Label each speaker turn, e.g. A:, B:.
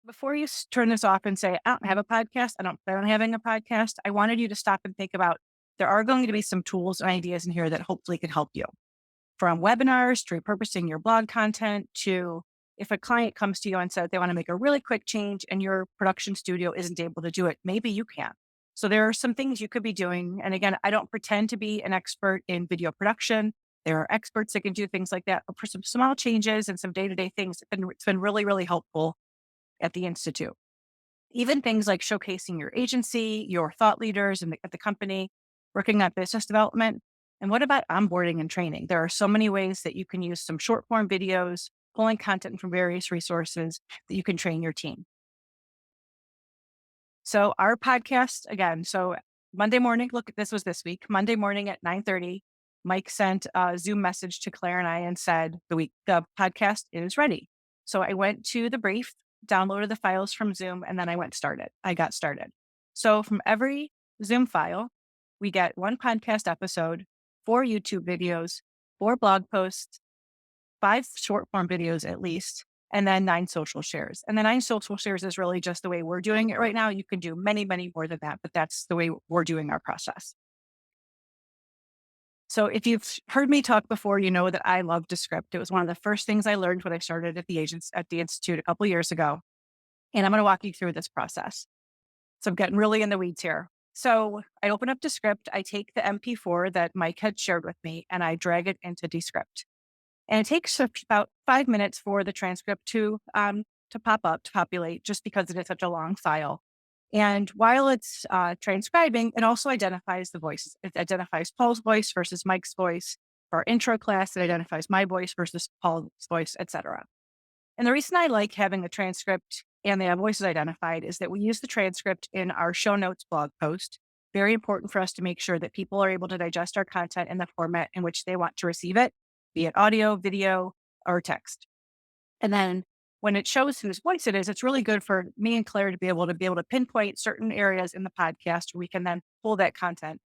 A: Before you turn this off and say, I don't have a podcast, I don't plan on having a podcast, I wanted you to stop and think about there are going to be some tools and ideas in here that hopefully could help you, from webinars to repurposing your blog content to if a client comes to you and says they want to make a really quick change and your production studio isn't able to do it, maybe you can. So there are some things you could be doing. And again, I don't pretend to be an expert in video production. There are experts that can do things like that. But for some small changes and some day-to-day things, it's been really, really helpful at the Institute. Even things like showcasing your agency, your thought leaders at the company, working on business development. And what about onboarding and training? There are so many ways that you can use some short form videos, pulling content from various resources that you can train your team. So our podcast again, so Monday morning, look, this was this week, Monday morning at 9:30, Mike sent a Zoom message to Claire and I and said the podcast is ready. So I went to the brief, downloaded the files from Zoom, and then I got started. So from every Zoom file, we get one podcast episode, 4 YouTube videos, 4 blog posts, 5 short form videos at least, and then 9 social shares. And the 9 social shares is really just the way we're doing it right now. You can do many, many more than that, but that's the way we're doing our process. So if you've heard me talk before, you know that I love Descript. It was one of the first things I learned when I started at the Institute a couple years ago. And I'm going to walk you through this process. So I'm getting really in the weeds here. So I open up Descript, I take the MP4 that Mike had shared with me, and I drag it into Descript. And it takes about 5 minutes for the transcript to pop up, to populate, just because it is such a long file. And while it's transcribing, it also identifies the voices. It identifies Paul's voice versus Mike's voice. For our intro class, it identifies my voice versus Paul's voice, etc. And the reason I like having the transcript and the voices identified is that we use the transcript in our show notes blog post. Very important for us to make sure that people are able to digest our content in the format in which they want to receive it, be it audio, video, or text. And then when it shows whose voice it is, it's really good for me and Claire to be able to pinpoint certain areas in the podcast where we can then pull that content